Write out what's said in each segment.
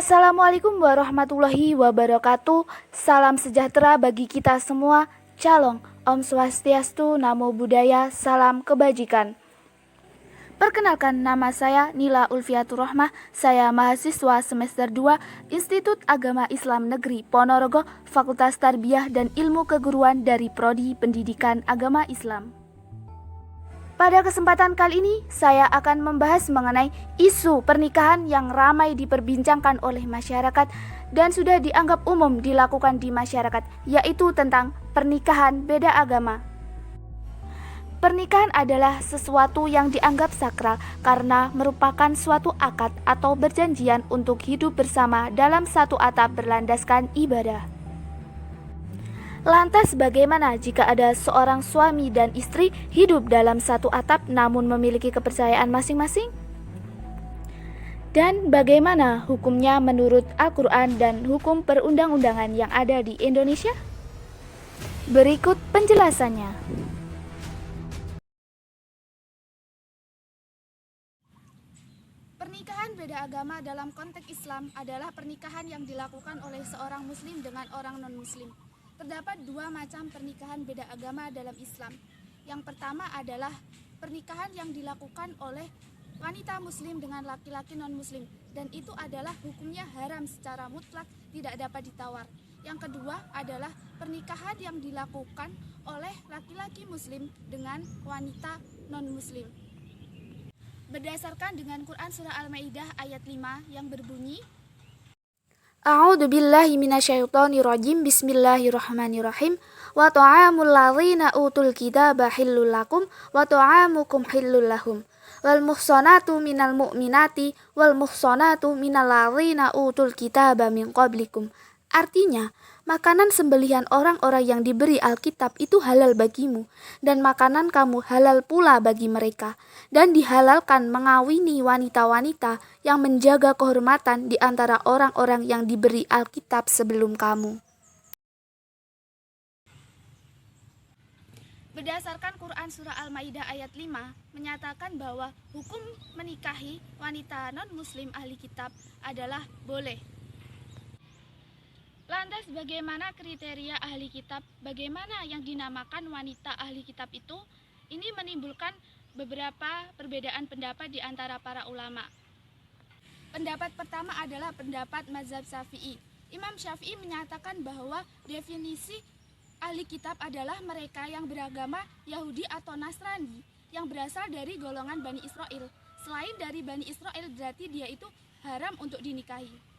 Assalamualaikum warahmatullahi wabarakatuh. Salam sejahtera bagi kita semua. Calong, Om Swastiastu, Namo Buddhaya, salam kebajikan. Perkenalkan, nama saya Nila Ulfiatur Rahmah. Saya mahasiswa semester 2 Institut Agama Islam Negeri Ponorogo, Fakultas Tarbiyah dan Ilmu Keguruan dari Prodi Pendidikan Agama Islam. Pada kesempatan kali ini, saya akan membahas mengenai isu pernikahan yang ramai diperbincangkan oleh masyarakat dan sudah dianggap umum dilakukan di masyarakat, yaitu tentang pernikahan beda agama. Pernikahan adalah sesuatu yang dianggap sakral karena merupakan suatu akad atau perjanjian untuk hidup bersama dalam satu atap berlandaskan ibadah. Lantas bagaimana jika ada seorang suami dan istri hidup dalam satu atap namun memiliki kepercayaan masing-masing? Dan bagaimana hukumnya menurut Al-Quran dan hukum perundang-undangan yang ada di Indonesia? Berikut penjelasannya. Pernikahan beda agama dalam konteks Islam adalah pernikahan yang dilakukan oleh seorang muslim dengan orang non-muslim. Terdapat dua macam pernikahan beda agama dalam Islam. Yang pertama adalah pernikahan yang dilakukan oleh wanita muslim dengan laki-laki non-muslim, dan itu adalah hukumnya haram secara mutlak, tidak dapat ditawar. Yang kedua adalah pernikahan yang dilakukan oleh laki-laki muslim dengan wanita non-muslim. Berdasarkan dengan Quran Surah Al-Maidah ayat 5 yang berbunyi, A'udzu billahi minasyaitonir rajim. Bismillahirrahmanirrahim. Wa ta'amul ladzina utul kitaba hillul lakum wa ta'amukum hillul lahum. Wal muhsanatu minal mu'minati wal muhsanatu minal ladzina utul kitaba min qablikum. Artinya, makanan sembelihan orang-orang yang diberi Alkitab itu halal bagimu, dan makanan kamu halal pula bagi mereka, dan dihalalkan mengawini wanita-wanita yang menjaga kehormatan di antara orang-orang yang diberi Alkitab sebelum kamu. Berdasarkan Quran Surah Al-Maidah ayat 5 menyatakan bahwa hukum menikahi wanita non-muslim ahli kitab adalah boleh. Lantas bagaimana kriteria ahli kitab? Bagaimana yang dinamakan wanita ahli kitab itu? Ini menimbulkan beberapa perbedaan pendapat di antara para ulama. Pendapat pertama adalah pendapat mazhab Syafi'i. Imam Syafi'i menyatakan bahwa definisi ahli kitab adalah mereka yang beragama Yahudi atau Nasrani yang berasal dari golongan Bani Israel. Selain dari Bani Israel berarti dia itu haram untuk dinikahi.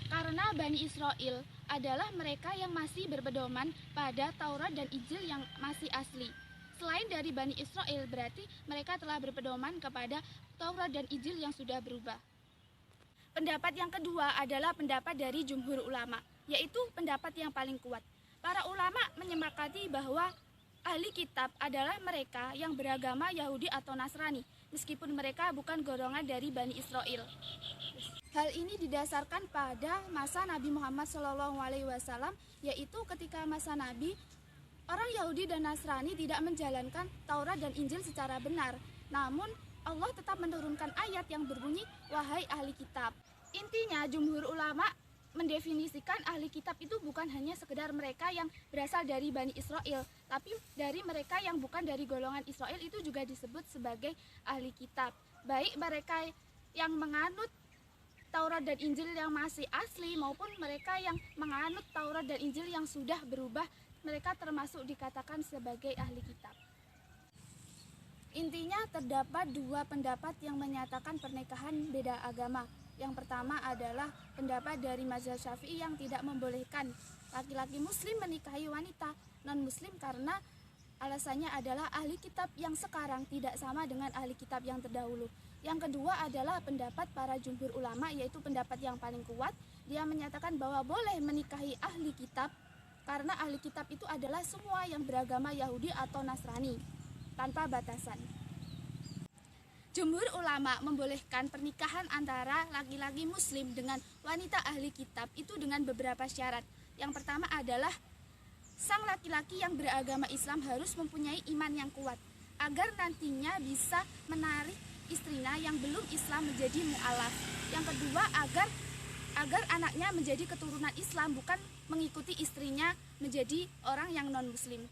Karena Bani Israel adalah mereka yang masih berpedoman pada Taurat dan Injil yang masih asli. Selain dari Bani Israel berarti mereka telah berpedoman kepada Taurat dan Injil yang sudah berubah. Pendapat yang kedua adalah pendapat dari jumhur ulama, yaitu pendapat yang paling kuat. Para ulama menyepakati bahwa ahli kitab adalah mereka yang beragama Yahudi atau Nasrani, meskipun mereka bukan golongan dari Bani Israel. Hal ini didasarkan pada masa Nabi Muhammad SAW, yaitu ketika masa Nabi, orang Yahudi dan Nasrani tidak menjalankan Taurat dan Injil secara benar. Namun Allah tetap menurunkan ayat yang berbunyi, wahai ahli kitab. Intinya jumhur ulama mendefinisikan ahli kitab itu bukan hanya sekedar mereka yang berasal dari Bani Israel, tapi dari mereka yang bukan dari golongan Israel itu juga disebut sebagai ahli kitab. Baik mereka yang menganut Taurat dan Injil yang masih asli maupun mereka yang menganut Taurat dan Injil yang sudah berubah, mereka termasuk dikatakan sebagai ahli kitab. Intinya terdapat dua pendapat yang menyatakan pernikahan beda agama. Yang pertama adalah pendapat dari mazhab Syafi'i yang tidak membolehkan laki-laki muslim menikahi wanita non-muslim karena alasannya adalah ahli kitab yang sekarang tidak sama dengan ahli kitab yang terdahulu. Yang kedua adalah pendapat para jumhur ulama, yaitu pendapat yang paling kuat. Dia menyatakan bahwa boleh menikahi ahli kitab karena ahli kitab itu adalah semua yang beragama Yahudi atau Nasrani tanpa batasan. Jumhur ulama membolehkan pernikahan antara laki-laki muslim dengan wanita ahli kitab itu dengan beberapa syarat. Yang pertama adalah sang laki-laki yang beragama Islam harus mempunyai iman yang kuat agar nantinya bisa menarik istrinya yang belum Islam menjadi mu'alaf. Yang kedua, agar agar anaknya menjadi keturunan Islam, bukan mengikuti istrinya menjadi orang yang non-muslim.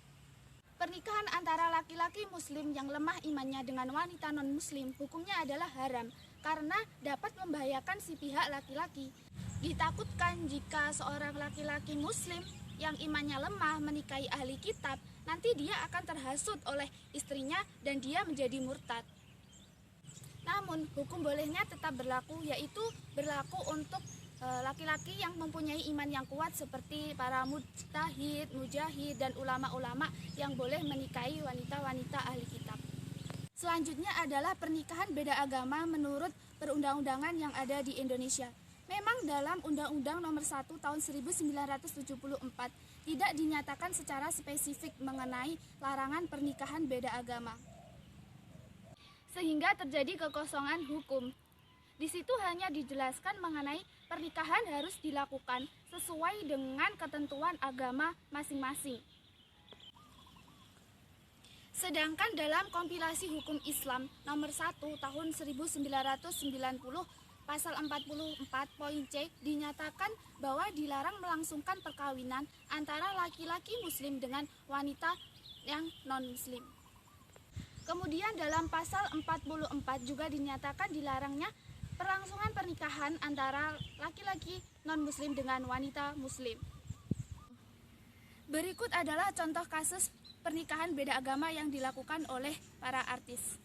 Pernikahan antara laki-laki muslim yang lemah imannya dengan wanita non-muslim hukumnya adalah haram karena dapat membahayakan si pihak laki-laki. Ditakutkan jika seorang laki-laki muslim yang imannya lemah menikahi ahli kitab, nanti dia akan terhasut oleh istrinya dan dia menjadi murtad. Namun hukum bolehnya tetap berlaku, yaitu berlaku untuk laki-laki yang mempunyai iman yang kuat seperti para mujtahid, mujahid, dan ulama-ulama yang boleh menikahi wanita-wanita ahli kitab. Selanjutnya adalah pernikahan beda agama menurut perundang-undangan yang ada di Indonesia. Memang dalam Undang-Undang Nomor 1 Tahun 1974 tidak dinyatakan secara spesifik mengenai larangan pernikahan beda agama, sehingga terjadi kekosongan hukum. Di situ hanya dijelaskan mengenai pernikahan harus dilakukan sesuai dengan ketentuan agama masing-masing. Sedangkan dalam kompilasi hukum Islam nomor 1 tahun 1990 pasal 44 poin C dinyatakan bahwa dilarang melangsungkan perkawinan antara laki-laki muslim dengan wanita yang non-muslim. Kemudian dalam pasal 44 juga dinyatakan dilarangnya perlangsungan pernikahan antara laki-laki non-muslim dengan wanita muslim. Berikut adalah contoh kasus pernikahan beda agama yang dilakukan oleh para artis.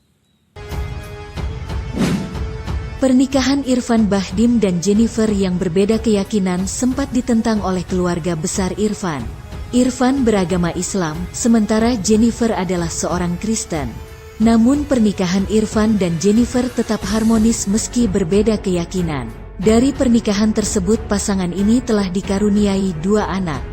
Pernikahan Irfan Bahdim dan Jennifer yang berbeda keyakinan sempat ditentang oleh keluarga besar Irfan. Irfan beragama Islam, sementara Jennifer adalah seorang Kristen. Namun pernikahan Irfan dan Jennifer tetap harmonis meski berbeda keyakinan. Dari pernikahan tersebut pasangan ini telah dikaruniai 2 anak.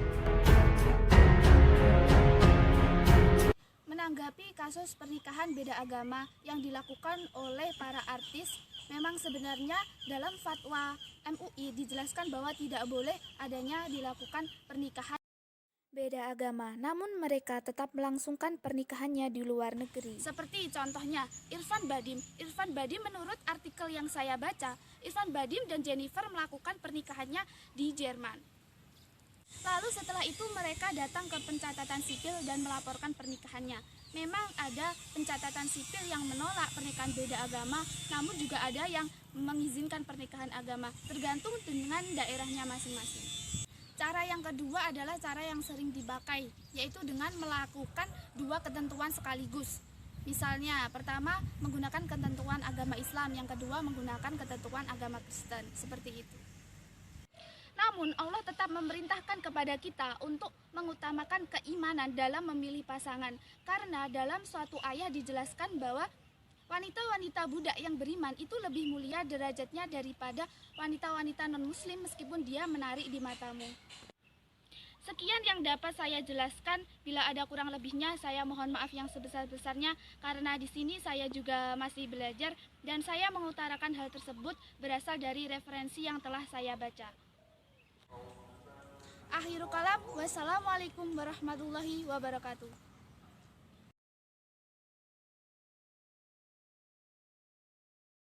Menanggapi kasus pernikahan beda agama yang dilakukan oleh para artis, memang sebenarnya dalam fatwa MUI dijelaskan bahwa tidak boleh adanya dilakukan pernikahan beda agama, namun mereka tetap melangsungkan pernikahannya di luar negeri. Seperti contohnya Irfan Bahdim. Irfan Bahdim menurut artikel yang saya baca, Irfan Bahdim dan Jennifer melakukan pernikahannya di Jerman. Lalu setelah itu mereka datang ke pencatatan sipil dan melaporkan pernikahannya. Memang ada pencatatan sipil yang menolak pernikahan beda agama, namun juga ada yang mengizinkan pernikahan agama, tergantung dengan daerahnya masing-masing. Cara yang kedua adalah cara yang sering dipakai, yaitu dengan melakukan 2 ketentuan sekaligus. Misalnya, pertama menggunakan ketentuan agama Islam, yang kedua menggunakan ketentuan agama Kristen, seperti itu. Namun Allah tetap memerintahkan kepada kita untuk mengutamakan keimanan dalam memilih pasangan, karena dalam suatu ayat dijelaskan bahwa wanita-wanita budak yang beriman itu lebih mulia derajatnya daripada wanita-wanita non-muslim meskipun dia menarik di matamu. Sekian yang dapat saya jelaskan. Bila ada kurang lebihnya, saya mohon maaf yang sebesar-besarnya karena di sini saya juga masih belajar dan saya mengutarakan hal tersebut berasal dari referensi yang telah saya baca. Akhirul kalam, wassalamualaikum warahmatullahi wabarakatuh.